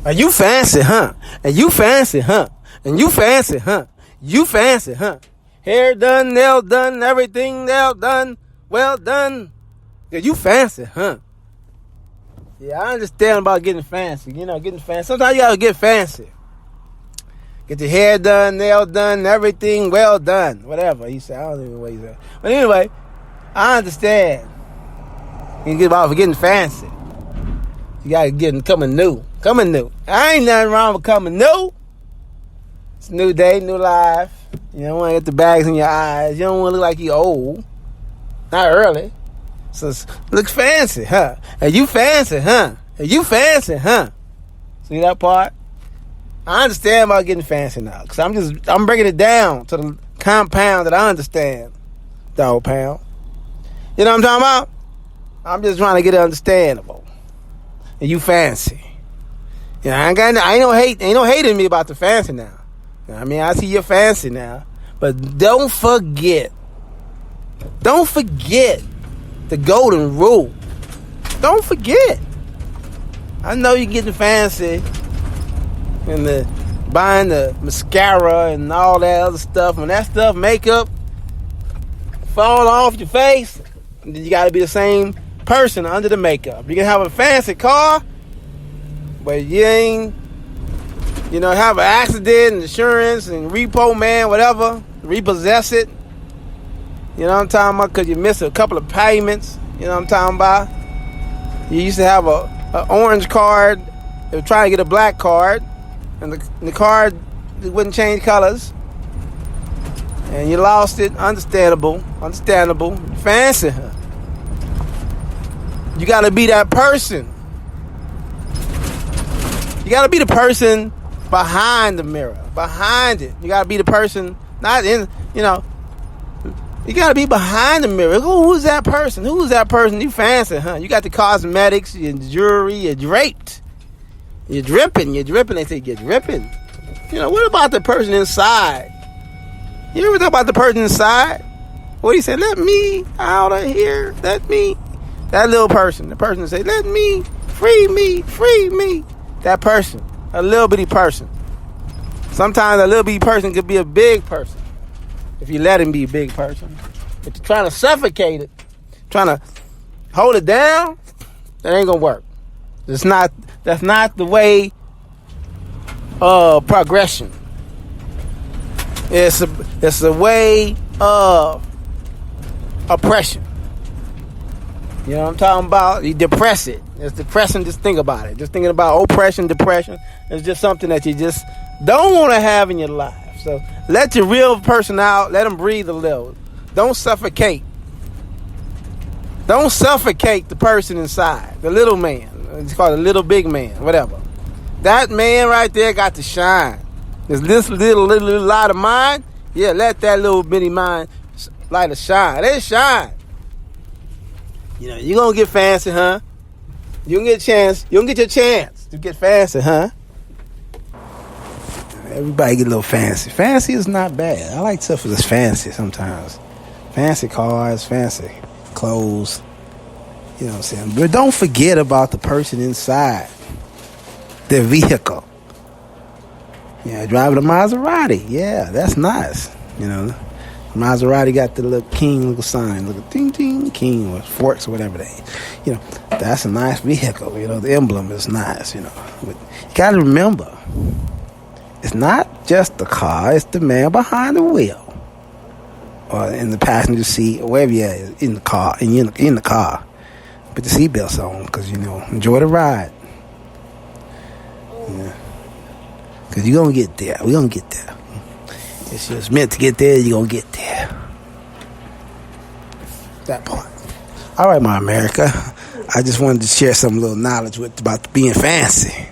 Are you fancy, huh? And you fancy, huh? And you fancy, huh? You fancy, huh? Hair done, nail done, everything nail done, well done. Yeah, you fancy, huh? Yeah, I understand about getting fancy. You know, getting fancy. Sometimes you gotta get fancy. Get your hair done, nail done, everything well done. Whatever he said. I don't even know what he said. But anyway, I understand. You get about for getting fancy. You gotta get coming new. Coming new. I ain't nothing wrong with coming new. It's a new day, new life. You don't want to get the bags in your eyes. You don't want to look like you old. Not early. So look fancy, huh? And you fancy, huh? And you fancy, huh? See that part? I understand about getting fancy now. Because I'm breaking it down to the compound that I understand. Dog pound. You know what I'm talking about? I'm just trying to get it understandable. And you fancy. You know, ain't no hate in me about the fancy now. You know what I mean, I see you're fancy now. But don't forget the golden rule. Don't forget. I know you're getting fancy and buying the mascara and all that other stuff. When that stuff, makeup, fall off your face, then you got to be the same person under the makeup. You can have a fancy car, but you ain't, have an accident, insurance, and repo man, whatever, repossess it. You know what I'm talking about? Because you missed a couple of payments. You know what I'm talking about? You used to have an orange card. They were trying to get a black card. And the card wouldn't change colors. And you lost it. Understandable. Fancy. You got to be that person. You got to be the person behind the mirror. Behind it. You got to be the person, not in, You got to be behind the mirror. Who's that person? Who's that person? You fancy, huh? You got the cosmetics, your jewelry, you're draped. You're dripping. They say you're dripping. What about the person inside? You ever talk about the person inside? What do you say? Let me out of here. Let me. That little person. The person that say, let me. Free me. That person. A little bitty person. Sometimes a little bitty person could be a big person. If you let him be a big person. If you're trying to suffocate it, trying to hold it down, that ain't gonna work. That's not the way of progression. It's a way of oppression. You know what I'm talking about? You depress it. It's depressing. Just think about it. Just thinking about oppression, depression. It's just something that you just don't want to have in your life. So let your real person out. Let them breathe a little. Don't suffocate. Don't suffocate the person inside. The little man. It's called a little big man. Whatever. That man right there got to shine. This little light of mine. Yeah, let that little bitty mind light a shine. Let it shine. You're going to get fancy, huh? You don't get your chance to get fancy, huh? Everybody get a little fancy. Fancy is not bad. I like stuff that's fancy sometimes. Fancy cars, fancy clothes. You know what I'm saying? But don't forget about the person inside. Their vehicle. Driving a Maserati. Yeah, that's nice. Maserati got the little king little sign. Little ding ding king or forks or whatever they. That's a nice vehicle. The emblem is nice. But you got to remember. It's not just the car, it's the man behind the wheel. Or in the passenger seat, or wherever you're in the car, and you're in the car. Put the seatbelts on, because, enjoy the ride. Because you're going to get there. We're going to get there. It's just meant to get there, you're going to get there. That part. All right, my America. I just wanted to share some little knowledge about being fancy.